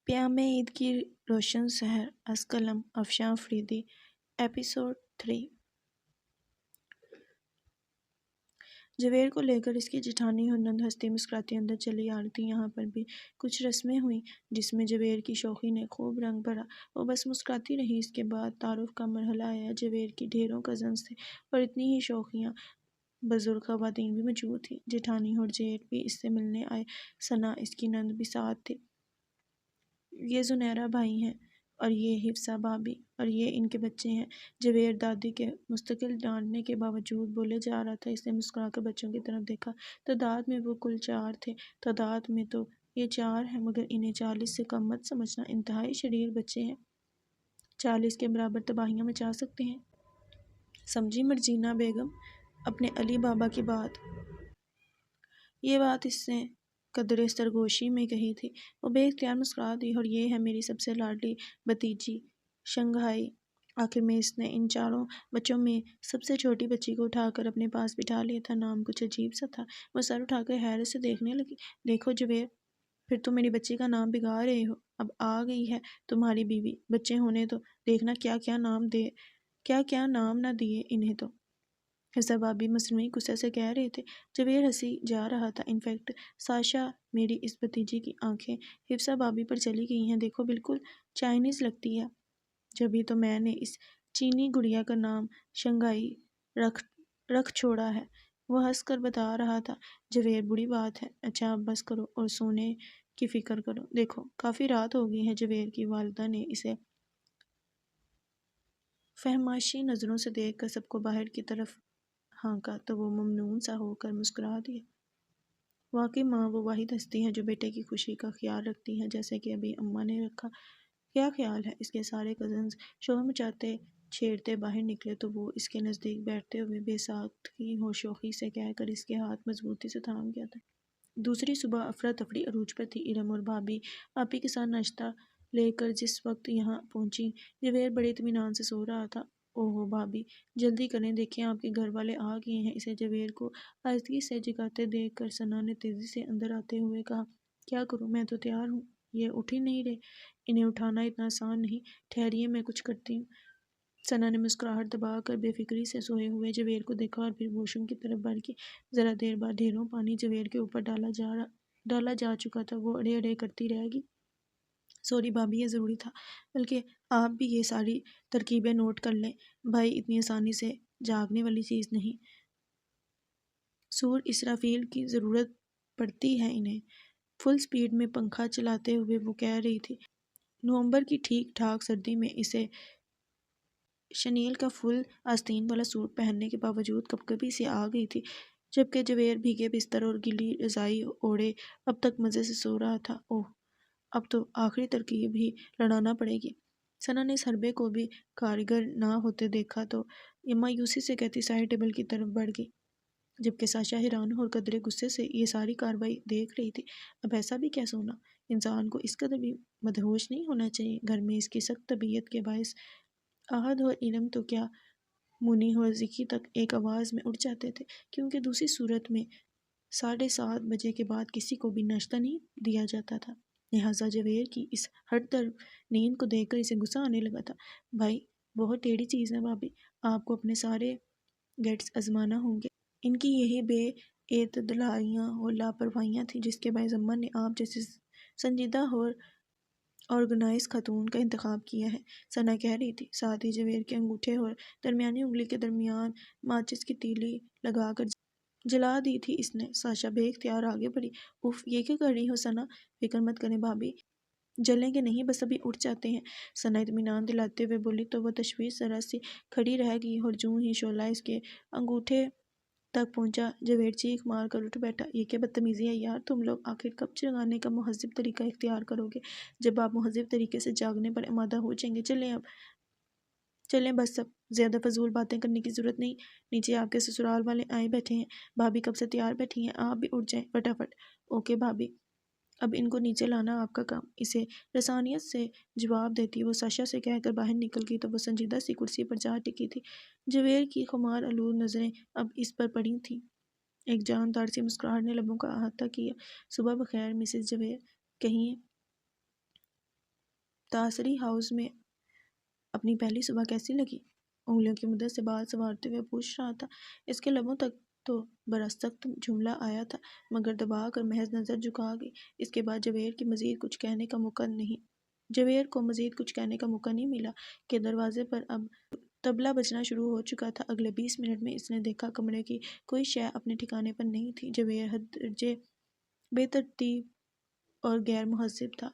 پیام عید کی روشن سحر از قلم افشاں فریدی ایپیسوڈ 3۔ جویر کو لے کر اس کی جٹھانی ہنند ہنستی مسکراتی اندر چلی آ رہی تھی۔ یہاں پر بھی کچھ رسمیں ہوئیں جس میں جویر کی شوخی نے خوب رنگ بھرا۔ وہ بس مسکراتی رہی۔ اس کے بعد تعارف کا مرحلہ آیا۔ جویر کی ڈھیروں کزنز تھے اور اتنی ہی شوخیاں بزرگ خواتین بھی موجود تھیں۔ جیٹھانی اور جیٹھ بھی اس سے ملنے آئے۔ ثنا اس کی نند بھی ساتھ تھی۔ یہ زنیرہ بھائی ہیں اور یہ حفصہ بھابھی اور یہ ان کے بچے ہیں۔ جویر دادی کے مستقل ڈانٹنے کے باوجود بولے جا رہا تھا۔ اس نے مسکرا کر بچوں کی طرف دیکھا۔ تعداد میں وہ کل 4 تھے۔ تعداد میں تو یہ 4 ہیں مگر انہیں 40 سے کم مت سمجھنا۔ انتہائی شریر بچے ہیں۔ 40 کے برابر تباہیاں مچا سکتے ہیں۔ سمجھی مرجینا بیگم اپنے علی بابا کی بات؟ یہ بات اس نے قدرے سرگوشی میں کہی تھی۔ وہ بے اختیار مسکرا دی۔ اور یہ ہے میری سب سے لاڈلی بھتیجی شنگھائی۔ آخر میں اس نے ان 4 بچوں میں سب سے چھوٹی بچی کو اٹھا کر اپنے پاس بٹھا لیا تھا۔ نام کچھ عجیب سا تھا۔ وہ سر اٹھا کر حیرت سے دیکھنے لگی۔ دیکھو جویر، پھر تم میری بچی کا نام بگاڑ رہے ہو۔ اب آ گئی ہے تمہاری بیوی، بچے ہونے تو دیکھنا کیا کیا نام نہ دیے انہیں تو۔ حفصہ بھابھی مصنوعی غصے سے کہہ رہے تھے۔ جویر ہنسی جا رہا تھا۔ انفیکٹ ساشا میری اس بھتیجی کی آنکھیں حفصہ بھابھی پر چلی گئی ہیں۔ دیکھو بالکل چائنیز لگتی ہے۔ جبھی تو میں نے اس چینی گڑیا کا نام شنگھائی رکھ چھوڑا ہے، وہ ہنس کر بتا رہا تھا۔ جویر بری بات ہے۔ اچھا اب بس کرو اور سونے کی فکر کرو۔ دیکھو کافی رات ہو گئی ہے۔ جویر کی والدہ نے اسے فہماشی نظروں سے دیکھ کر سب کو باہر کی طرف ہانکا تو وہ ممنون سا ہو کر مسکرا دیا۔ واقعی ماں وہ واحد ہستی ہے جو بیٹے کی خوشی کا خیال رکھتی ہے، جیسے کہ ابھی اماں نے رکھا۔ کیا خیال ہے؟ اس کے سارے کزنز شور مچاتے چھیڑتے باہر نکلے تو وہ اس کے نزدیک بیٹھتے ہوئے بے ساختگی اور شوخی سے کہہ کر اس کے ہاتھ مضبوطی سے تھام گیا تھا۔ دوسری صبح افراتفری عروج پر تھی۔ ارم اور بھابھی آپی کے ساتھ ناشتہ لے کر جس وقت یہاں پہنچی، جویر بڑے اطمینان سے سو رہا تھا۔ اوہو بھابھی جلدی کریں، دیکھیں آپ کے گھر والے آ گئے ہیں۔ اسے جویر کو آہستگی سے جگاتے دیکھ کر ثنا نے تیزی سے اندر آتے ہوئے کہا، کیا کروں؟ میں تو تیار ہوں۔ یہ اٹھ ہی نہیں رہے۔ انہیں اٹھانا اتنا آسان نہیں، ٹھہریے میں کچھ کرتی ہوں۔ ثنا نے مسکراہٹ دبا کر بے فکری سے سوئے ہوئے جویر کو دیکھا اور پھر واش روم کی طرف بڑھ گئی۔ ذرا دیر بعد ڈھیروں پانی جویر کے اوپر ڈالا جا چکا تھا۔ وہ اڑے اڑے کرتی رہ گئی۔ سوری بھابھی، یہ ضروری تھا۔ بلکہ آپ بھی یہ ساری ترکیبیں نوٹ کر لیں۔ بھائی اتنی آسانی سے جاگنے والی چیز نہیں۔ سور اسرافیل کی ضرورت پڑتی ہے انہیں۔ فل سپیڈ میں پنکھا چلاتے ہوئے وہ کہہ رہی تھی۔ نومبر کی ٹھیک ٹھاک سردی میں اسے شنیل کا فل آستین والا سوٹ پہننے کے باوجود کپکپی سی آ گئی تھی، جبکہ جویر بھیگے بستر اور گیلی رضائی اوڑھے اب تک مزے سے سو رہا تھا۔ اوہ اب تو آخری ترکیب ہی لڑانا پڑے گی۔ ثنا نے اس حربے کو بھی کارگر نہ ہوتے دیکھا تو مایوسی سے کہتی سائڈ ٹیبل کی طرف بڑھ گئی، جبکہ ساشا حیران اور قدرے غصے سے یہ ساری کارروائی دیکھ رہی تھی۔ اب ایسا بھی کیا سونا؟ انسان کو اس قدر بھی مدہوش نہیں ہونا چاہیے۔ گھر میں اس کی سخت طبیعت کے باعث احد اور ارم تو کیا منی اور ذکی تک ایک آواز میں اٹھ جاتے تھے، کیونکہ دوسری صورت میں 7:30 بجے کے بعد کسی کو بھی ناشتہ نہیں دیا جاتا تھا۔ لہٰذا جویر کی اس ہٹ در نیند کو دیکھ کر اسے غصہ آنے لگا تھا۔ بھائی بہت ٹیڑھی چیز ہے بھابھی، آپ کو اپنے سارے گیٹس آزمانا ہوں گے۔ ان کی یہی بے اعتدالیاں اور لاپرواہیاں تھیں جس کے باعث اماں نے آپ جیسی سنجیدہ اور آرگنائز خاتون کا انتخاب کیا ہے، ثنا کہہ رہی تھی۔ ساتھ ہی جویر کے انگوٹھے اور درمیانی انگلی کے درمیان ماچس کی تیلی لگا کر جلا دی تھی اس نے۔ ساشا بے اختیار آگے بڑھی۔ اف، یہ کیا کر رہی ہو ثنا؟ فکر مت کریں بھابھی، جلیں گے نہیں، بس ابھی اٹھ جاتے ہیں۔ ثنا اطمینان دلاتے ہوئے بولی تو وہ تشویش ذرا سی کھڑی رہ گئی اور جوں ہی شعلہ اس کے انگوٹھے تک پہنچا جویر چیخ مار کر اٹھ بیٹھا۔ یہ کیا بدتمیزی ہے یار، تم لوگ آخر کب جگانے کا مہذب طریقہ اختیار کرو گے؟ جب آپ مہذب طریقے سے جاگنے پر آمادہ ہو جائیں گے۔ چلیں بس، اب زیادہ فضول باتیں کرنے کی ضرورت نہیں۔ نیچے آپ کے سسرال والے آئے بیٹھے ہیں۔ بھابھی کب سے تیار بیٹھی ہیں، آپ بھی اٹھ جائیں فٹافٹ۔ اوکے بھابھی، اب ان کو نیچے لانا آپ کا کام۔ اسے رسانیت سے جواب دیتی وہ ساشا سے کہہ کر باہر نکل گئی تو وہ سنجیدہ سی کرسی پر جا ٹکی تھی۔ جویر کی خمار آلود نظریں اب اس پر پڑی تھیں۔ ایک جاندار سی مسکراہٹ نے لبوں کا احاطہ کیا۔ صبح بخیر مسز جویر، کہیں تاثری ہاؤس میں اپنی پہلی صبح کیسی لگی؟ انگلیوں کی مدد سے بال سنوارتے ہوئے پوچھ رہا تھا۔ اس کے لبوں تک تو برسخت جملہ آیا تھا مگر دبا کر محض نظر جھکا گئی۔ اس کے بعد جویر کو مزید کچھ کہنے کا موقع نہیں ملا کہ دروازے پر اب طبلہ بجنا شروع ہو چکا تھا۔ اگلے 20 منٹ میں اس نے دیکھا کمرے کی کوئی شے اپنے ٹھکانے پر نہیں تھی۔ جویر حد درجے بے ترتیب اور غیر مہذب تھا۔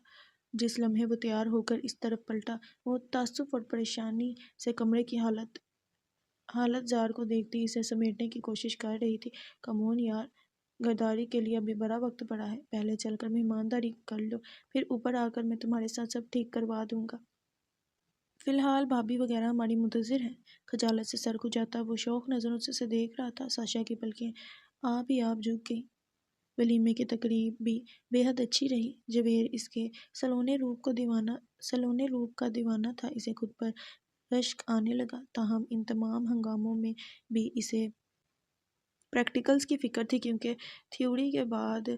جس لمحے وہ تیار ہو کر اس طرف پلٹا وہ تعصب اور پریشانی سے کمرے کی حالت زار کو دیکھتی اسے سمیٹنے کی کوشش کر رہی تھی۔ کمون یار، غداری کے لیے ابھی بڑا وقت پڑا ہے۔ پہلے چل کر مہمانداری کر لو، پھر اوپر آ کر میں تمہارے ساتھ سب ٹھیک کروا دوں گا۔ فی الحال بھابھی وغیرہ ہماری منتظر ہیں۔ خجالت سے سر کھجاتا وہ شوق نظروں سے اسے دیکھ رہا تھا۔ ساشا کی پلکیں آپ ہی آپ جھک گئیں۔ ولیمے کی تقریب بھی بے حد اچھی رہی۔ جویر اس کے سلونے روپ کا دیوانہ تھا۔ اسے خود پر رشک آنے لگا۔ تاہم ان تمام ہنگاموں میں بھی اسے پریکٹیکلز کی فکر تھی کیونکہ تھیوری کے بعد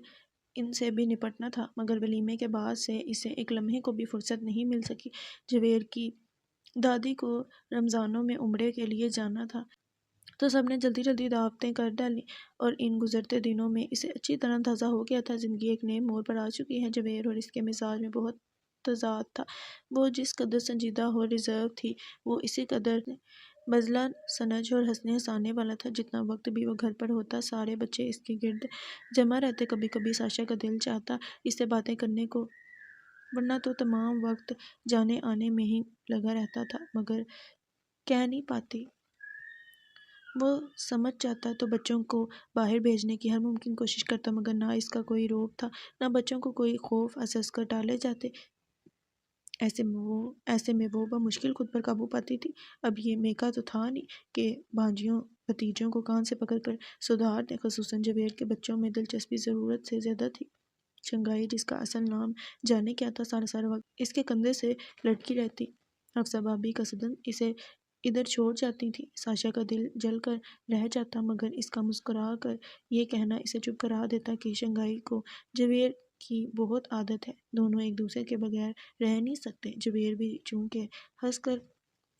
ان سے بھی نپٹنا تھا۔ مگر ولیمے کے بعد سے اسے ایک لمحے کو بھی فرصت نہیں مل سکی۔ جویر کی دادی کو رمضانوں میں عمرے کے لیے جانا تھا تو سب نے جلدی جلدی دعوتیں کر ڈالیں اور ان گزرتے دنوں میں اسے اچھی طرح اندازہ ہو گیا تھا زندگی ایک نئے موڑ پر آ چکی ہے۔ جویر اور اس کے مزاج میں بہت تضاد تھا۔ وہ جس قدر سنجیدہ اور ریزرو تھی وہ اسی قدر بزلہ سنج اور ہنسنے ہنسانے والا تھا۔ جتنا وقت بھی وہ گھر پر ہوتا سارے بچے اس کے گرد جمع رہتے۔ کبھی کبھی ساشا کا دل چاہتا اس سے باتیں کرنے کو، ورنہ تو تمام وقت جانے آنے میں ہی لگا رہتا تھا، مگر کہہ نہیں پاتی۔ وہ سمجھ جاتا تو بچوں کو باہر بھیجنے کی ہر ممکن کوشش کرتا مگر نہ اس کا کوئی روب تھا نہ بچوں کو کوئی خوف اسس کر ٹالے جاتے۔ ایسے میں وہ بمشکل خود پر قابو پاتی تھی۔ اب یہ میکا تو تھا نہیں کہ بھانجیوں بھتیجوں کو کان سے پکڑ کر سدھار دے۔ خصوصاً جویر کے بچوں میں دلچسپی ضرورت سے زیادہ تھی۔ شنگھائی جس کا اصل نام جانے کیا تھا سارا وقت اس کے کندھے سے لٹکی رہتی۔ حفصہ بھابھی قصداً اسے ادھر چھوڑ جاتی تھی۔ ساشا کا دل جل کر رہ جاتا مگر اس کا مسکرا کر یہ کہنا اسے چپ کرا دیتا کہ شنگھائی کو جویر کی بہت عادت ہے، دونوں ایک دوسرے کے بغیر رہ نہیں سکتے۔ جویر بھی چونکہ ہنس کر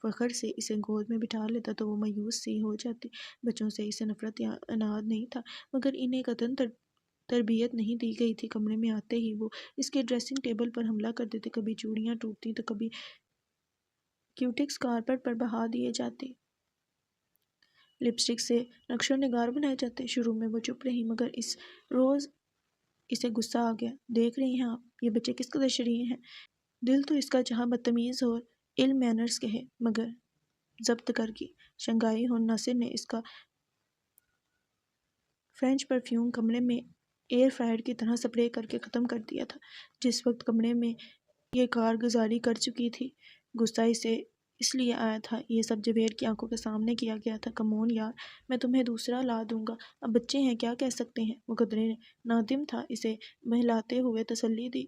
فخر سے اسے گود میں بٹھا لیتا تو وہ مایوس سی ہو جاتی۔ بچوں سے اسے نفرت یا عناد نہیں تھا مگر انہیں قطعاً تربیت نہیں دی گئی تھی۔ کمرے میں آتے ہی وہ اس کے ڈریسنگ ٹیبل پر حملہ کر دیتے، کبھی چوڑیاں ٹوٹتی تو کبھی کیوٹکس کارپٹ پر بہا دیے جاتے، لپسٹک سے نقش و نگار بنائے جاتے۔ شروع میں وہ چپ رہی مگر اس روز اسے غصہ آ گیا۔ دیکھ رہی ہیں آپ یہ بچے کس قدر شریر ہیں؟ دل تو اس کا جہاں بدتمیز اور ill manners کے ہے مگر ضبط کر کی۔ شنگھائی اور ناصر نے اس کا فرینچ پرفیوم کمرے میں ایئر فرائر کی طرح سپرے کر کے ختم کر دیا تھا۔ جس وقت کمرے میں یہ کارگزاری کر چکی تھی غصہ اسے اس لیے آیا تھا یہ سب جویر کی آنکھوں کے سامنے کیا گیا تھا۔ کمون یار، میں تمہیں دوسرا لا دوں گا، اب بچے ہیں کیا کہہ سکتے ہیں۔ وہ قدرے نادم تھا اسے بہلاتے ہوئے تسلی دی۔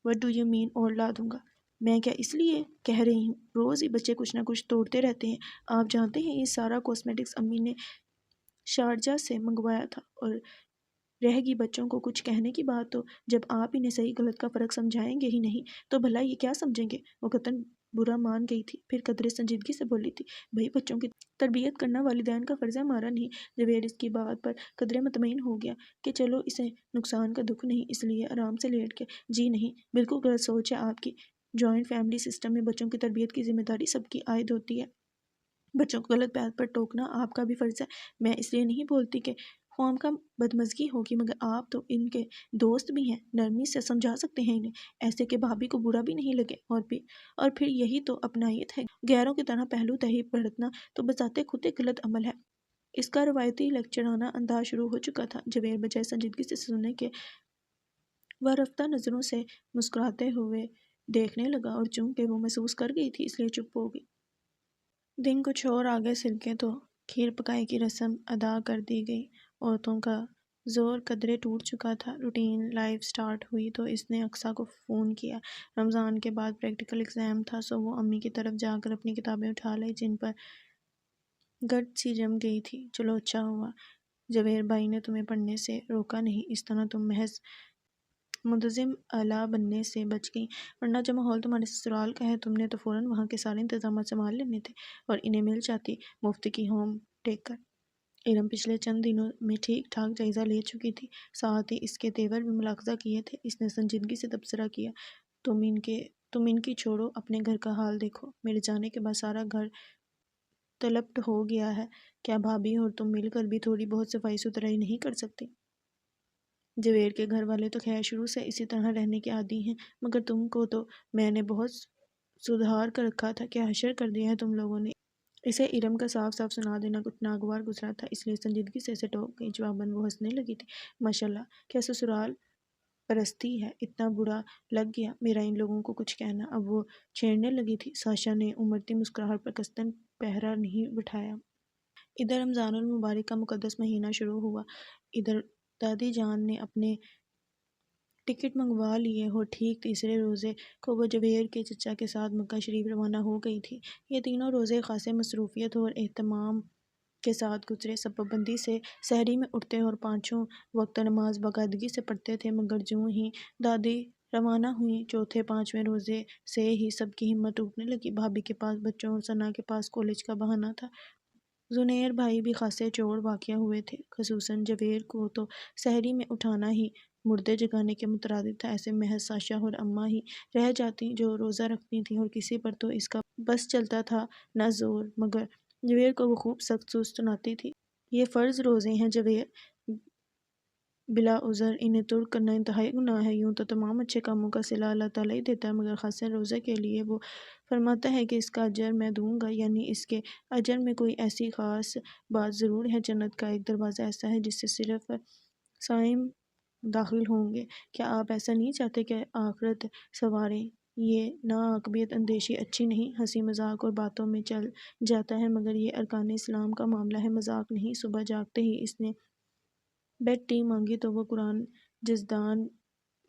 What do you mean اور لا دوں گا؟ میں کیا اس لیے کہہ رہی ہوں روز ہی بچے کچھ نہ کچھ توڑتے رہتے ہیں۔ آپ جانتے ہیں یہ سارا کاسمیٹکس امی نے شارجہ سے منگوایا تھا اور رہ گی بچوں کو کچھ کہنے کی بات تو جب آپ انہیں صحیح غلط کا فرق سمجھائیں گے ہی نہیں تو بھلا یہ کیا سمجھیں گے۔ وہ قطعاً برا مان گئی تھی پھر قدرے سنجیدگی سے بولی تھی بھئی بچوں کی تربیت کرنا والدین کا فرض ہے ہمارا نہیں۔ جویر اس کی بات پر قدرے مطمئن ہو گیا کہ چلو اسے نقصان کا دکھ نہیں، اس لیے آرام سے لیٹ گیا۔ جی نہیں، بالکل غلط سوچ ہے آپ کی۔ جوائنٹ فیملی سسٹم میں بچوں کی تربیت کی ذمہ داری سب کی عائد ہوتی ہے۔ بچوں کو غلط بات پر ٹوکنا آپ کا بھی فرض ہے۔ میں اس لیے نہیں بولتی کہ قوم کا بدمزگی ہوگی مگر آپ تو ان کے دوست بھی ہیں، نرمی سے سمجھا سکتے ہیں انہیں، ایسے کہ بھابھی کو برا بھی نہیں لگے۔ اور پھر یہی تو اپنائیت ہے۔ غیروں کی طرح پہلو تہی بھرتنا تو بذات خود ایک غلط عمل ہے۔ اس کا روایتی لیکچرانہ انداز شروع ہو چکا تھا۔ جویر بجائے سنجیدگی سے سننے کے وارفتہ نظروں سے مسکراتے ہوئے دیکھنے لگا اور چونکہ وہ محسوس کر گئی تھی اس لیے چپ ہو گئی۔ دن کچھ اور آگے سلکے تو کھیر پکائی کی رسم ادا کر دی گئی۔ عورتوں کا زور قدرے ٹوٹ چکا تھا۔ روٹین لائف سٹارٹ ہوئی تو اس نے اقصیٰ کو فون کیا۔ رمضان کے بعد پریکٹیکل ایگزام تھا سو وہ امی کی طرف جا کر اپنی کتابیں اٹھا لائی جن پر گرد سی جم گئی تھی۔ چلو اچھا ہوا جویر بھائی نے تمہیں پڑھنے سے روکا نہیں، اس طرح تم محض منتظم اعلیٰ بننے سے بچ گئیں، ورنہ جو ماحول تمہارے سسرال کا ہے تم نے تو فوراً وہاں کے سارے انتظامات سنبھال لینے تھے اور انہیں مل جاتی مفت کی ہوم ٹیکر۔ ارم پچھلے چند دنوں میں ٹھیک ٹھاک جائزہ لے چکی تھی، ساتھ ہی اس کے تیور بھی ملاحظہ کیے تھے۔ اس نے سنجیدگی سے تبصرہ کیا، تم ان کی چھوڑو، اپنے گھر کا حال دیکھو، میرے جانے کے بعد سارا گھر تلپٹ ہو گیا ہے، کیا بھابھی اور تم مل کر بھی تھوڑی بہت صفائی ستھرائی نہیں کر سکتی؟ جویر کے گھر والے تو خیر شروع سے اسی طرح رہنے کے عادی ہیں، مگر تم کو تو میں نے بہت سدھار کر رکھا تھا، کیا حشر کر دیا ہے تم لوگوں نے؟ اسے ارم کا صاف صاف سنا دینا کچھ ناگوار گزرا تھا، اس لیے سنجیدگی سے اسے ٹوک گئی۔ جواباً وہ ہنسنے لگی تھی، ماشاءاللہ کیا سسرال پرستی ہے، اتنا برا لگ گیا میرا ان لوگوں کو کچھ کہنا۔ اب وہ چھیڑنے لگی تھی۔ ساشا نے امڑتی مسکراہٹ پر قصداً پہرا نہیں بٹھایا۔ ادھر رمضان المبارک کا مقدس مہینہ شروع ہوا، ادھر دادی جان نے اپنے ٹکٹ منگوا لیے اور ٹھیک تیسرے روزے کو وہ جویر کے چچا کے ساتھ مکہ شریف روانہ ہو گئی تھی۔ یہ تینوں روزے خاصے مصروفیت اور اہتمام کے ساتھ گزرے۔ سب پابندی سے سحری میں اٹھتے اور پانچوں وقت نماز باقاعدگی سے پڑھتے تھے، مگر جوں ہی دادی روانہ ہوئیں چوتھے پانچویں روزے سے ہی سب کی ہمت ٹوٹنے لگی۔ بھابھی کے پاس بچوں اور ثنا کے پاس کالج کا بہانہ تھا، زنیر بھائی بھی خاصے چوڑ واقع ہوئے تھے، خصوصاً جویر کو تو سحری میں اٹھانا ہی مردے جگانے کے مترادف تھا۔ ایسے محض ساشا اور اماں ہی رہ جاتی جو روزہ رکھتی تھیں اور کسی پر تو اس کا بس چلتا تھا نہ زور، مگر جویر کو وہ خوب سخت سناتی تھی۔ یہ فرض روزے ہیں جویر، بلا عذر انہیں ترک کرنا انتہائی گناہ ہے۔ یوں تو تمام اچھے کاموں کا صلہ اللہ تعالیٰ ہی دیتا ہے، مگر خاصے روزے کے لیے وہ فرماتا ہے کہ اس کا اجر میں دوں گا، یعنی اس کے اجر میں کوئی ایسی خاص بات ضرور ہے۔ جنت کا ایک دروازہ ایسا ہے جس سے صرف صائم داخل ہوں گے۔ کیا آپ ایسا نہیں چاہتے کہ آخرت سنواریں؟ یہ ناعاقبیت اندیشی اچھی نہیں، ہنسی مذاق اور باتوں میں چل جاتا ہے، مگر یہ ارکان اسلام کا معاملہ ہے، مذاق نہیں۔ صبح جاگتے ہی اس نے بیڈ ٹی مانگی تو وہ قرآن جزدان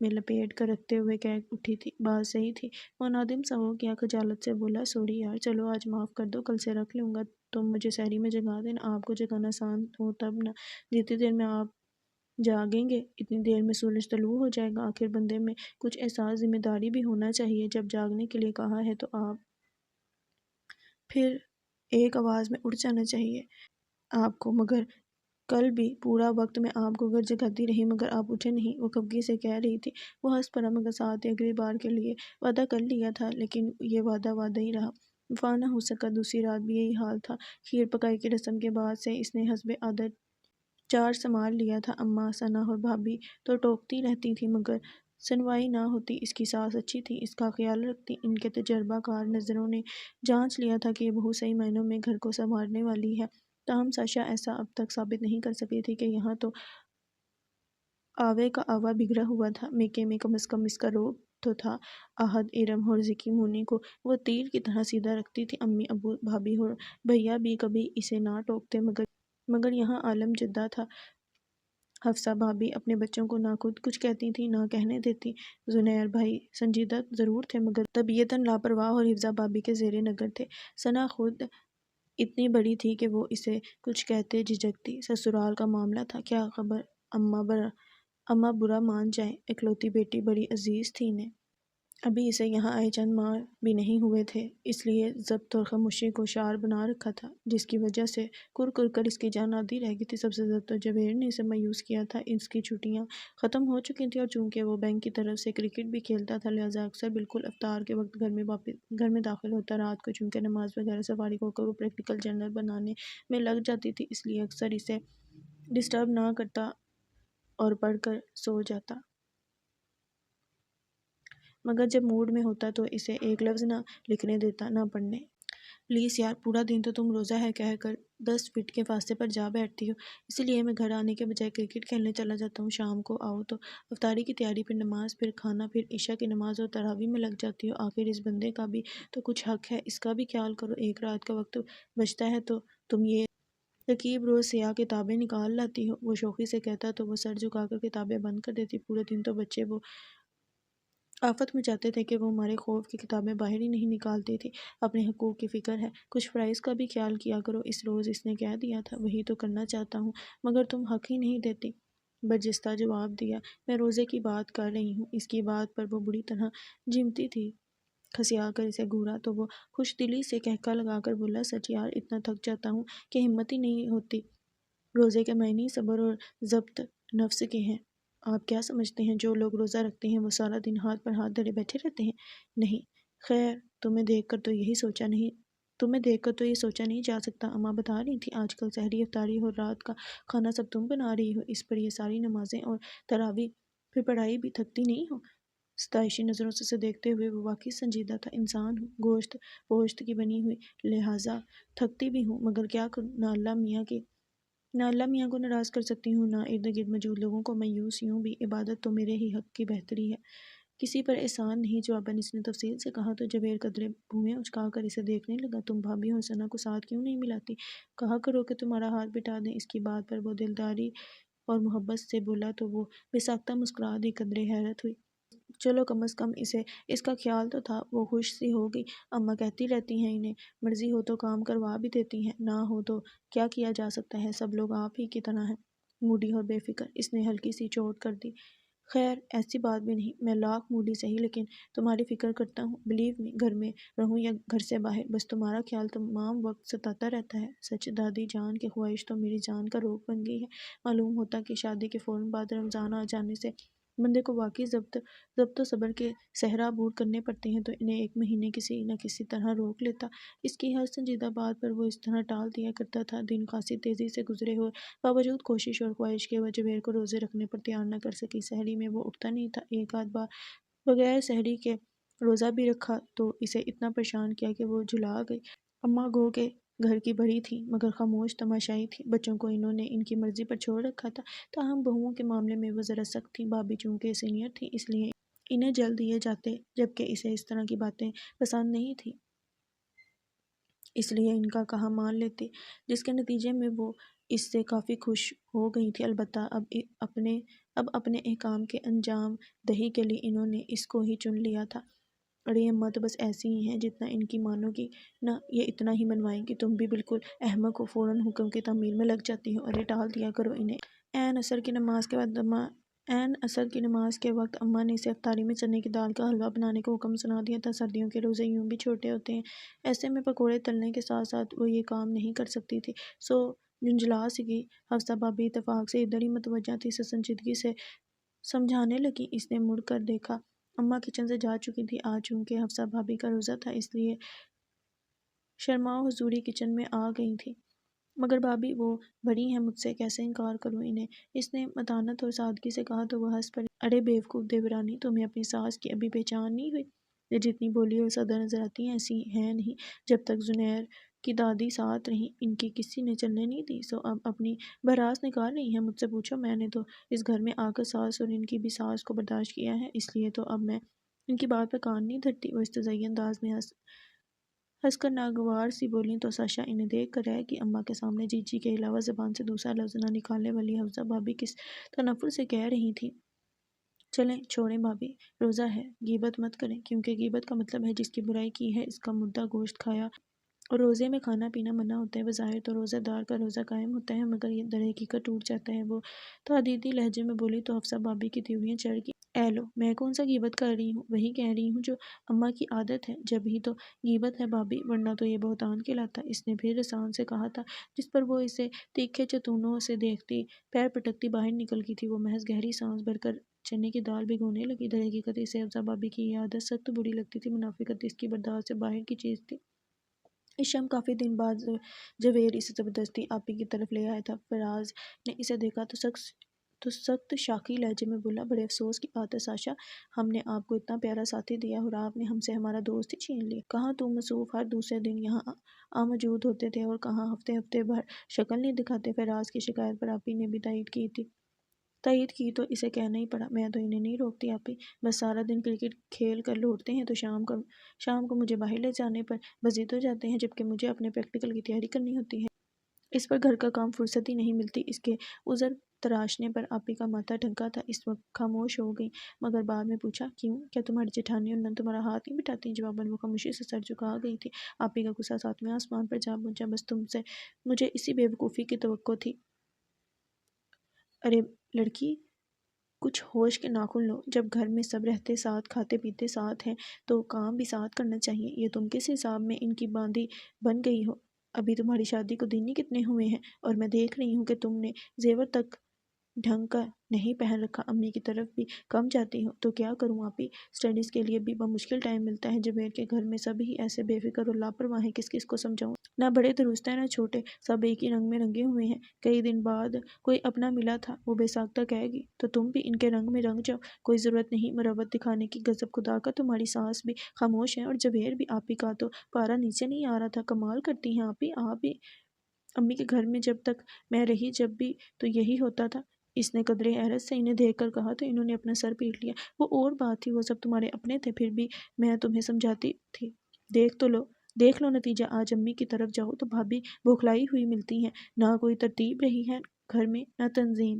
میں لپیٹ کر رکھتے ہوئے کہہ اٹھی تھی، بات صحیح تھی۔ وہ نادم سا ہو گیا، خجالت سے بولا، سوری یار، چلو آج معاف کر دو، کل سے رکھ لوں گا، تم مجھے سحری میں جگا دینا، آپ کو جگانا آسان ہو تب نا، جتنی دیر میں آپ جاگیں گے اتنی دیر میں سورج طلوع ہو جائے گا، آخر بندے میں کچھ احساس ذمہ داری بھی ہونا چاہیے، جب جاگنے کے لیے کہا ہے تو آپ پھر ایک آواز میں اٹھ جانا چاہیے آپ کو۔ مگر کل بھی پورا وقت میں آپ کو گھر جگاتی رہی مگر آپ اٹھے نہیں، وہ خفگی سے کہہ رہی تھی۔ وہ ہنس پڑا، مگر ساتھ ہی اگلی بار کے لیے وعدہ کر لیا تھا، لیکن یہ وعدہ وعدہ ہی رہا، وفا نہ ہو سکا۔ دوسری رات بھی یہی حال تھا۔ کھیر پکائی کی رسم کے بعد سے اس نے حسب عادت چار سنبھال لیا تھا۔ اماں، ثنا اور بھابھی تو ٹوکتی رہتی تھیں، مگر سنوائی نہ ہوتی۔ اس کی ساس اچھی تھی، اس کا خیال رکھتی، ان کے تجربہ کار نظروں نے جانچ لیا تھا کہ یہ بہو صحیح معنوں میں گھر کو سنوارنے والی ہے۔ تاہم ساشا ایسا اب تک ثابت نہیں کر سکی تھی کہ یہاں تو آوے کا آوا بگڑا ہوا تھا، میکے میں کم از کم اس کا روب تو تھا۔ احد، ارم اور ذکی مونی کو وہ تیر کی طرح سیدھا رکھتی تھی۔ امی ابو بھابھی اور بھیا بھی کبھی اسے نہ ٹوکتے، مگر یہاں عالم جدا تھا۔ حفصہ بھابھی اپنے بچوں کو نہ خود کچھ کہتی تھی نہ کہنے دیتی۔ زنیر بھائی سنجیدہ ضرور تھے، مگر طبیعتاً لاپرواہ اور حفصہ بھابھی کے زیر نظر تھے۔ ثنا خود اتنی بڑی تھی کہ وہ اسے کچھ کہتے جھجکتی۔ سسرال کا معاملہ تھا، کیا خبر اماں برا مان جائیں، اکلوتی بیٹی بڑی عزیز تھی انہیں۔ ابھی اسے یہاں آئے چند ماہ بھی نہیں ہوئے تھے، اس لیے ضبط اور خاموشی کو شعار بنا رکھا تھا، جس کی وجہ سے کر کر اس کی جان آدھی رہ گئی تھی۔ سب سے زیادہ تو جویر نے اسے مایوس کیا تھا۔ اس کی چھٹیاں ختم ہو چکی تھیں اور چونکہ وہ بینک کی طرف سے کرکٹ بھی کھیلتا تھا، لہٰذا اکثر بالکل افطار کے وقت گھر میں داخل ہوتا۔ رات کو چونکہ نماز وغیرہ سے فارغ ہو کر وہ پریکٹیکل جرنل بنانے میں لگ جاتی تھی، اس لیے اکثر اسے ڈسٹرب نہ کرتا اور پڑھ کر سو جاتا، مگر جب موڈ میں ہوتا تو اسے ایک لفظ نہ لکھنے دیتا، نہ پڑھنے۔ پلیز یار، پورا دن تو تم روزہ ہے کہہ کر 10 فٹ کے فاصلے پر جا بیٹھتی ہو، اسی لیے میں گھر آنے کے بجائے کرکٹ کھیلنے چلا جاتا ہوں۔ شام کو آؤ تو افطاری کی تیاری، پھر نماز، پھر کھانا، پھر عشاء کی نماز اور تراویح میں لگ جاتی ہو۔ آخر اس بندے کا بھی تو کچھ حق ہے، اس کا بھی خیال کرو۔ ایک رات کا وقت بچتا ہے تو تم یہ رقیب روز سیاہ کتابیں نکال لاتی ہو، وہ شوخی سے کہتا تو وہ سر جھکا کر کتابیں بند کر دیتی۔ پورے دن تو بچے وہ آفت مچاتے تھے کہ وہ ہمارے خوف کی کتابیں باہر ہی نہیں نکالتی تھی۔ اپنے حقوق کی فکر ہے، کچھ فرائض کا بھی خیال کیا کرو۔ اس روز اس نے کہہ دیا تھا، وہی تو کرنا چاہتا ہوں، مگر تم حق ہی نہیں دیتی۔ برجستہ جواب دیا۔ میں روزے کی بات کر رہی ہوں۔ اس کی بات پر وہ بری طرح جھمتی تھی۔ کھسیا کر اسے گھورا تو وہ خوش دلی سے کہکا لگا کر بولا، سچ یار اتنا تھک جاتا ہوں کہ ہمت ہی نہیں ہوتی۔ روزے کے معنی صبر اور ضبط نفس کے ہیں۔ آپ کیا سمجھتے ہیں جو لوگ روزہ رکھتے ہیں وہ سارا دن ہاتھ پر ہاتھ دھرے بیٹھے رہتے ہیں؟ نہیں، خیر تمہیں دیکھ کر تو یہ سوچا نہیں جا سکتا۔ اماں بتا رہی تھی آج کل سحری، افطاری اور رات کا کھانا سب تم بنا رہی ہو، اس پر یہ ساری نمازیں اور تراویح، پھر پڑھائی بھی، تھکتی نہیں ہو؟ ستائشی نظروں سے اسے دیکھتے ہوئے وہ واقعی سنجیدہ تھا۔ انسان ہوں، گوشت پوشت کی بنی ہوئی، لہٰذا تھکتی بھی ہوں، مگر کیا کروں، نہ اللہ میاں کو ناراض کر سکتی ہوں، نہ ارد گرد موجود لوگوں کو مایوس۔ یوں بھی عبادت تو میرے ہی حق کی بہتری ہے، کسی پر احسان نہیں۔ جواباً اس نے تفصیل سے کہا تو جویر قدرے بھویں اچکا کر اسے دیکھنے لگا۔ تم بھابھی اور ثنا کو ساتھ کیوں نہیں ملاتی؟ کہا کرو کہ تمہارا ہاتھ بٹا دیں۔ اس کی بات پر وہ دلداری اور محبت سے بولا تو وہ بے ساختہ مسکرا دی۔ قدرے حیرت ہوئی۔ چلو کم از کم اسے اس کا خیال تو تھا۔ وہ خوش سی ہو گئی۔ اماں کہتی رہتی ہیں انہیں مرضی ہو تو کام کروا بھی دیتی ہیں، نہ ہو تو کیا کیا جا سکتا ہے، سب لوگ آپ ہی کی طرح ہیں، موڈی اور بے فکر۔ اس نے ہلکی سی چوٹ کر دی۔ خیر ایسی بات بھی نہیں، میں لاکھ موڈی سہی لیکن تمہاری فکر کرتا ہوں، بلیو می، گھر میں رہوں یا گھر سے باہر، بس تمہارا خیال تمام وقت ستاتا رہتا ہے۔ سچ دادی جان کی خواہش تو میری جان کا روگ بن گئی ہے۔ معلوم ہوتا کہ شادی کے فوراً بعد رمضان آ جانے سے بندے کو واقعی ضبط و صبر کے صحرا عبور کرنے پڑتے ہیں، تو انہیں ایک مہینے کسی نہ کسی طرح روک لیتا۔ اس کی ہر سنجیدہ بات پر وہ اس طرح ٹال دیا کرتا تھا۔ دن خاصی تیزی سے گزرے اور باوجود کوشش اور خواہش کے وہ جویر کو روزے رکھنے پر تیار نہ کر سکی۔ سحری میں وہ اٹھتا نہیں تھا، ایک آدھ بار بغیر سحری کے روزہ بھی رکھا تو اسے اتنا پریشان کیا کہ وہ جھلا گئی۔ اماں گو کہ گھر کی بڑی تھی مگر خاموش تماشائی تھی۔ بچوں کو انہوں نے ان کی مرضی پر چھوڑ رکھا تھا، تاہم بہوؤں کے معاملے میں وہ ذرا سخت تھیں۔ بھابھی چونکہ سینئر تھی اس لیے انہیں جل دیے جاتے، جبکہ اسے اس طرح کی باتیں پسند نہیں تھیں، اس لیے ان کا کہا مان لیتی، جس کے نتیجے میں وہ اس سے کافی خوش ہو گئی تھی۔ البتہ اب اپنے احکام کے انجام دہی کے لیے انہوں نے اس کو ہی چن لیا تھا۔ ارے اماں تو بس ایسی ہی ہیں، جتنا ان کی مانو گی نہ یہ اتنا ہی منوائیں گی۔ تم بھی بالکل احمق ہو، فوراً حکم کی تعمیل میں لگ جاتی ہو۔ ارے ٹال دیا کرو انہیں۔ عین عصر کی نماز کے وقت اماں نے اسے افطاری میں چنے کی دال کا حلوہ بنانے کا حکم سنا دیا تھا۔ سردیوں کے روزے یوں بھی چھوٹے ہوتے ہیں، ایسے میں پکوڑے تلنے کے ساتھ ساتھ وہ یہ کام نہیں کر سکتی تھی، سو جھنجھلا سی گئی۔ حفصہ بھابھی اتفاق سے ادھر ہی متوجہ تھی، اسے سنجیدگی سے سمجھانے لگی۔ اس نے مڑ کر دیکھا، اماں کچن سے جا چکی تھی۔ آج چونکہ حفصہ بھابھی کا روزہ تھا اس لیے شرما حضوری کچن میں آ گئی تھی۔ مگر بھابھی وہ بڑی ہیں، مجھ سے کیسے انکار کروں انہیں؟ اس نے متانت اور سادگی سے کہا تو وہ ہنس پڑی۔ ارے بیوقوف دیورانی، تمہیں اپنی ساس کی ابھی پہچان نہیں ہوئی؟ یہ جتنی بولی اور سادہ نظر آتی ہیں ایسی ہیں نہیں۔ جب تک زنیر کی دادی ساتھ رہیں ان کی کسی نے چلنے نہیں دی، سو اب اپنی بھراس نکال رہی ہیں مجھ سے۔ پوچھو، میں نے تو اس گھر میں آ کر ساس اور ان کی بھی ساس کو برداشت کیا ہے، اس لیے تو اب میں ان کی بات پر کان نہیں دھرتی۔ وہ استہزائی انداز میں ہنس کر ناگوار سی بولیں تو ساشا انہیں دیکھ کر رہ گئی۔ اماں کے سامنے جی جی کے علاوہ زبان سے دوسرا لفظ نہ نکالنے والی حفصہ بھابھی کس تنفر سے کہہ رہی تھی، چلیں چھوڑیں بھابھی، روزہ ہے، غیبت مت کریں، کیونکہ غیبت کا مطلب ہے جس کی برائی کی ہے اس کا مردہ گوشت کھایا، اور روزے میں کھانا پینا منع ہوتا ہے۔ بظاہر تو روزہ دار کا روزہ قائم ہوتا ہے مگر یہ در حقیقت ٹوٹ جاتا ہے۔ وہ تادیدی لہجے میں بولی تو حفصہ بھابھی کی تیوریاں چڑھ گئیں۔ اے لو، میں کون سا غیبت کر رہی ہوں، وہی کہہ رہی ہوں جو اماں کی عادت ہے، جب ہی تو غیبت ہے بھابھی، ورنہ تو یہ بہتان کہلاتا۔ اس نے پھر رسان سے کہا تھا، جس پر وہ اسے تیکھے چتونوں سے دیکھتی پیر پٹکتی باہر نکل گئی تھی۔ وہ محض گہری سانس بھر کر چنے کی دال بھگونے لگی۔ در حقیقت اسے حفصہ بھابھی کی یہ عادت سخت بری لگتی تھی، منافقت اس کی برداشت سے باہر کی چیز تھی۔ اس شام کافی دن بعد جویر اسے زبردستی آپی کی طرف لے آیا تھا۔ فراز نے اسے دیکھا تو سخت شاخی لہجے میں بولا، بڑے افسوس کی بات ہے ساشا، ہم نے آپ کو اتنا پیارا ساتھی دیا اور آپ نے ہم سے ہمارا دوست ہی چھین لیا۔ کہاں تم مصروف ہر دوسرے دن یہاں آموجود ہوتے تھے اور کہاں ہفتے ہفتے بھر شکل نہیں دکھاتے۔ فراز کی شکایت پر آپی نے بھی تائید کی تو اسے کہنا ہی پڑا، میں تو انہیں نہیں روکتی آپی، بس سارا دن کرکٹ کھیل کر لوٹتے ہیں تو شام کو مجھے باہر لے جانے پر بضد ہو جاتے ہیں، جبکہ مجھے اپنے پریکٹیکل کی تیاری کرنی ہوتی ہے۔ اس پر گھر کا کام فرصت ہی نہیں ملتی۔ اس کے عذر تراشنے پر آپی کا ماتھا ٹھنکا تھا۔ اس وقت خاموش ہو گئی، مگر بعد میں پوچھا، کیوں، کیا تمہاری جیٹھانی اور نند تمہارا ہاتھ نہیں بٹاتی؟ جواباً وہ خاموشی سے سر جھکا گئی تھی۔ آپی کا غصہ ساتویں آسمان پر جا پہنچا، بس تم سے مجھے اسی بے وقوفی کی توقع تھی۔ ارے لڑکی، کچھ ہوش کے ناخن لو۔ جب گھر میں سب رہتے ساتھ، کھاتے پیتے ساتھ ہیں تو کام بھی ساتھ کرنا چاہیے۔ یہ تم کس حساب میں ان کی باندھی بن گئی ہو؟ ابھی تمہاری شادی کو دن ہی کتنے ہوئے ہیں اور میں دیکھ رہی ہوں کہ تم نے زیور تک ڈھنگ کا نہیں پہن رکھا۔ امی کی طرف بھی کم جاتی ہو تو کیا کروں آپی؟ اسٹڈیز کے لیے بھی بمشکل ٹائم ملتا ہے۔ جبیر کے گھر میں سب ہی ایسے بے فکر اور لاپرواہ ہیں، کس کس کو سمجھاؤں؟ نہ بڑے درست ہیں نہ چھوٹے، سب ایک ہی رنگ میں رنگے ہوئے ہیں۔ کئی دن بعد کوئی اپنا ملا تھا، وہ بے ساختہ کہے گی تو تم بھی ان کے رنگ میں رنگ جاؤ، کوئی ضرورت نہیں مروت دکھانے کی۔ غضب خدا کا، تمہاری ساس بھی خاموش ہے اور جبیر بھی۔ آپی کا تو پارا نیچے نہیں آ رہا تھا۔ کمال کرتی ہیں آپی، آپ بھی امی کے گھر میں جب تک میں رہی جب بھی تو یہی ہوتا تھا۔ اس نے قدرے حیرت سے انہیں دیکھ کر کہا تو انہوں نے اپنا سر پیٹ لیا۔ وہ اور بات تھی، وہ سب تمہارے اپنے تھے، پھر بھی میں تمہیں سمجھاتی تھی۔ دیکھ لو نتیجہ۔ آج امی کی طرف جاؤ تو بھابھی بوکھلائی ہوئی ملتی ہیں، نہ کوئی ترتیب رہی ہے گھر میں نہ تنظیم۔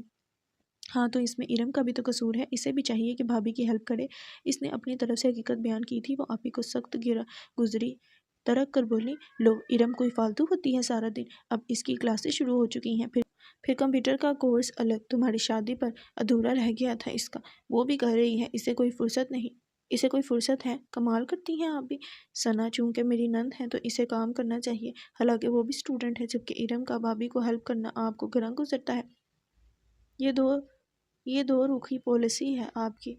ہاں تو اس میں ارم کا بھی تو قصور ہے، اسے بھی چاہیے کہ بھابھی کی ہیلپ کرے۔ اس نے اپنی طرف سے حقیقت بیان کی تھی۔ وہ آپی کو سخت گزری ترک کر بولی، لو ارم کوئی فالتو ہوتی ہے سارا دن، اب اس کی کلاسیں شروع ہو چکی ہیں، پھر کمپیوٹر کا کورس الگ، تمہاری شادی پر ادھورا رہ گیا تھا اس کا، وہ بھی کر رہی ہے، اسے کوئی فرصت ہے؟ کمال کرتی ہیں آپ بھی۔ ثنا چونکہ میری نند ہے تو اسے کام کرنا چاہیے، حالانکہ وہ بھی اسٹوڈنٹ ہے، جبکہ ارم کا بھابھی کو ہیلپ کرنا آپ کو گراں گزرتا ہے۔ یہ دو رخی پالیسی ہے آپ کی۔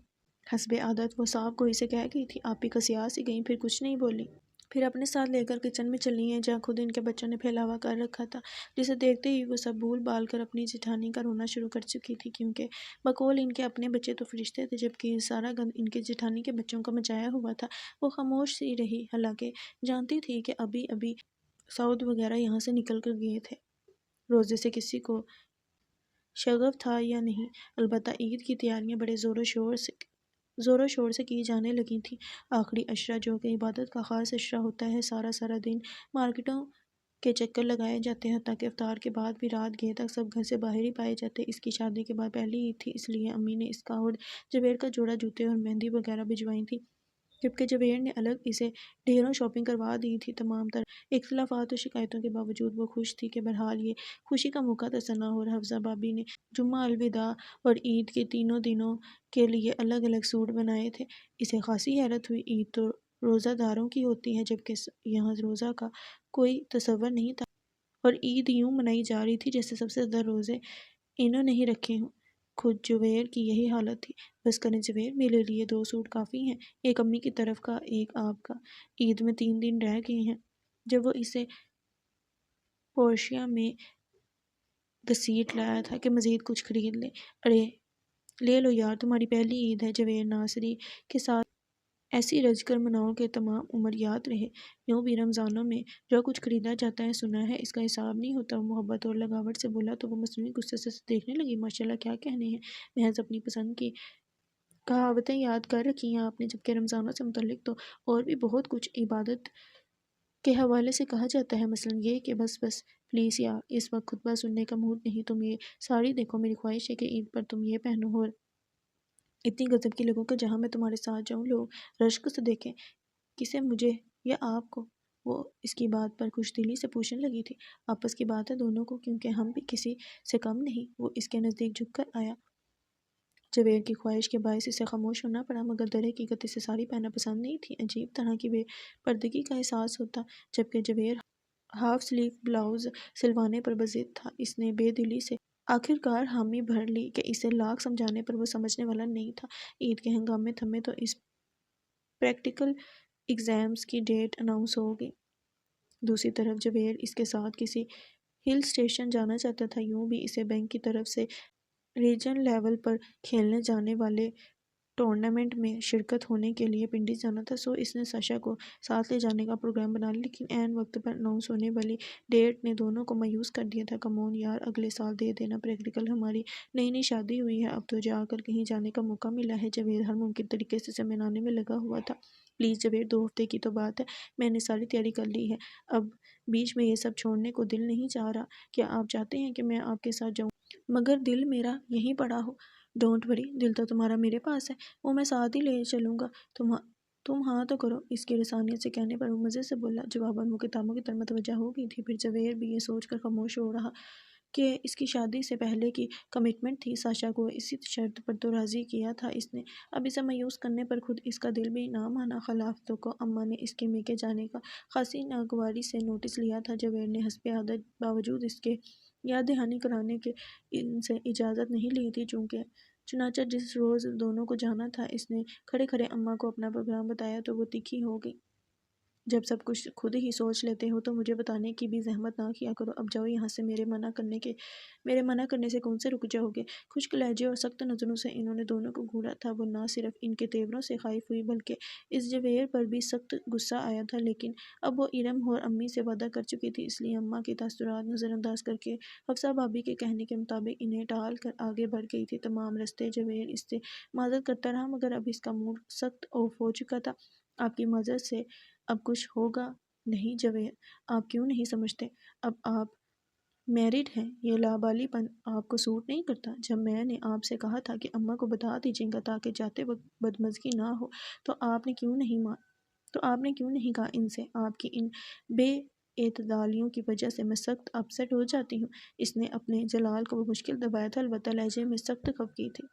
حسب عادت وہ صاحب کو اسے کہہ گئی تھی۔ آپی کا سیاہ سی گئیں، پھر کچھ نہیں بولی۔ پھر اپنے ساتھ لے کر کچن میں چلی ہیں جہاں خود ان کے بچوں نے پھیلاوا کر رکھا تھا، جسے دیکھتے ہی وہ سب بھول بھال کر اپنی جیٹھانی کا رونا شروع کر چکی تھی، کیونکہ بقول ان کے اپنے بچے تو فرشتے تھے، جبکہ یہ سارا گند ان کے جیٹھانی کے بچوں کا مچایا ہوا تھا۔ وہ خاموش سی رہی، حالانکہ جانتی تھی کہ ابھی ابھی سعود وغیرہ یہاں سے نکل کر گئے تھے۔ روزے سے کسی کو شغف تھا یا نہیں، البتہ عید کی تیاریاں بڑے زور و شور سے کی جانے لگی تھیں۔ آخری عشرہ جو کہ عبادت کا خاص عشرہ ہوتا ہے، سارا دن مارکیٹوں کے چکر لگائے جاتے ہیں، حتیٰ کہ افطار کے بعد بھی رات گئے تک سب گھر سے باہر ہی پائے جاتے۔ اس کی شادی کے بعد پہلی عید تھی، اس لیے امی نے اس کا اور جبیر کا جوڑا جوتے اور مہندی وغیرہ بھجوائی تھی، جبکہ جبیر نے الگ اسے ڈھیروں شاپنگ کروا دی تھی۔ تمام تر اختلافات اور شکایتوں کے باوجود وہ خوش تھی کہ بہرحال یہ خوشی کا موقع تھا۔ ثنا اور حفصہ بھابی نے جمعہ، الوداع اور عید کے تینوں دنوں کے لیے الگ الگ سوٹ بنائے تھے۔ اسے خاصی حیرت ہوئی، عید تو روزہ داروں کی ہوتی ہے، جبکہ یہاں روزہ کا کوئی تصور نہیں تھا اور عید یوں منائی جا رہی تھی جیسے سب سے زیادہ روزے انہوں نے ہی رکھے ہوں۔ خود جبیر کی یہی حالت تھی۔ بس کریں جبیر، میرے لیے 2 سوٹ کافی ہیں، ایک امی کی طرف کا، ایک آپ کا، عید میں 3 دن رہ گئے ہیں۔ جب وہ اسے پورشیا میں گھسیٹ لایا تھا کہ مزید کچھ خرید لے۔ ارے لے لو یار، تمہاری پہلی عید ہے۔ جبیر ناصری کے ساتھ ایسی رج کر مناؤ کہ تمام عمر یاد رہے۔ یوں بھی رمضانوں میں جو کچھ خریدا جاتا ہے، سنا ہے اس کا حساب نہیں ہوتا۔ وہ محبت اور لگاوٹ سے بولا تو وہ مصنوعی غصے سے دیکھنے لگی۔ ماشاءاللہ، کیا کہنے ہیں، محض اپنی پسند کی کہاوتیں یاد کر رکھی ہیں آپ نے، جبکہ رمضانوں سے متعلق تو اور بھی بہت کچھ عبادت کے حوالے سے کہا جاتا ہے، مثلاً یہ کہ بس پلیز یار، اس وقت خطبہ سننے کا موڈ نہیں، تم یہ ساڑی دیکھو، میری خواہش ہے کہ عید پر تم یہ پہنو، اور اتنی غضب کی لگوں کہ جہاں میں تمہارے ساتھ جاؤں لوگ رشک سے دیکھیں، کسے، مجھے یا آپ کو؟ وہ اس کی بات پر خوش دلی سے پوچھنے لگی تھی۔ آپس کی بات ہے دونوں کو، کیونکہ ہم بھی کسی سے کم نہیں۔ وہ اس کے نزدیک جھک کر آیا۔ جبیر کی خواہش کے باعث اسے خاموش ہونا پڑا، مگر در حقیقت اسے ساڑی پہننا پسند نہیں تھی۔ عجیب طرح کی بے پردگی کا احساس ہوتا، جبکہ جبیر ہاف سلیو بلاؤز سلوانے پر بضد تھا۔ اس نے بے دلی سے آخرکار حامی بھر لی کہ اسے لاکھ سمجھانے پر وہ سمجھنے والا نہیں تھا۔ عید کے ہنگامے تھمے تو اس پریکٹیکل ایگزامز کی ڈیٹ اناؤنس ہو گئی۔ دوسری طرف جبیر اس کے ساتھ کسی ہل اسٹیشن جانا چاہتا تھا۔ یوں بھی اسے بینک کی طرف سے ریجن لیول پر کھیلنے جانے والے ٹورنامنٹ میں شرکت ہونے کے لیے پنڈی جانا تھا، سو اس نے ساشا کو ساتھ لے جانے کا پروگرام بنا لیا، لیکن عین وقت پر اناؤنس ہونے والی ڈیٹ نے دونوں کو مایوس کر دیا تھا۔ کم آن یار، اگلے سال دے دینا پریکٹیکل، ہماری نئی شادی ہوئی ہے، اب تو جا کر کہیں جانے کا موقع ملا ہے۔ جبیر ہر ممکن طریقے سے اسے منانے میں لگا ہوا تھا۔ پلیز جبیر، 2 ہفتے کی تو بات ہے، میں نے ساری تیاری کر لی ہے، اب بیچ میں یہ سب چھوڑنے کو دل نہیں چاہ رہا۔ کیا آپ چاہتے ہیں کہ میں آپ کے ساتھ جاؤں؟ مگر دل میرا یہیں پڑا ہو۔ ڈونٹ وری، دل تو تمہارا میرے پاس ہے، وہ میں ساتھ ہی لے چلوں گا، تم ہاں تو کرو۔ اس کے لسانیت سے کہنے پر وہ مزے سے بولا۔ جواباً وہ کتابوں کی طرف متوجہ ہو گئی تھی۔ پھر جبیر بھی یہ سوچ کر خاموش ہو رہا کہ اس کی شادی سے پہلے کی کمٹمنٹ تھی۔ ساشا کو اسی شرط پر تو راضی کیا تھا اس نے، اب اسے مایوس کرنے پر خود اس کا دل بھی نہ مانا۔ خلافتوں کو اماں نے اس کے میکے جانے کا خاصی ناگواری سے نوٹس لیا تھا۔ جویر نے حسب عادت باوجود اس کے یاد دہانی کرانے کے ان سے اجازت نہیں لی تھی، چنانچہ جس روز دونوں کو جانا تھا اس نے کھڑے کھڑے اماں کو اپنا پروگرام بتایا تو وہ تکھی ہو گئی۔ جب سب کچھ خود ہی سوچ لیتے ہو تو مجھے بتانے کی بھی زحمت نہ کیا کرو، اب جاؤ یہاں سے، میرے منع کرنے سے کون سے رک جاؤ گے؟ خشک لہجے اور سخت نظروں سے انہوں نے دونوں کو گھورا تھا۔ وہ نہ صرف ان کے تیوروں سے خائف ہوئی بلکہ اس جویر پر بھی سخت غصہ آیا تھا، لیکن اب وہ ارم اور امی سے وعدہ کر چکی تھی، اس لیے اماں کے تاثرات نظر انداز کر کے حفصہ بھابی کے کہنے کے مطابق انہیں ٹال کر آگے بڑھ گئی تھی۔ تمام رستے جویر اس سے معذرت کرتا رہا، مگر اب اس کا موڈ سخت آف ہو چکا تھا۔ آپ کی معذرت سے اب کچھ ہوگا نہیں جویر، آپ کیوں نہیں سمجھتے؟ اب آپ میرڈ ہیں، یہ لابالی پن آپ کو سوٹ نہیں کرتا۔ جب میں نے آپ سے کہا تھا کہ اماں کو بتا دیجیے گا تاکہ جاتے وقت بدمزگی نہ ہو تو آپ نے کیوں نہیں کہا ان سے؟ آپ کی ان بے اعتدالیوں کی وجہ سے میں سخت اپسیٹ ہو جاتی ہوں۔ اس نے اپنے جلال کو بمشکل دبایا تھا، البتہ لہجے میں سخت خفگی تھی۔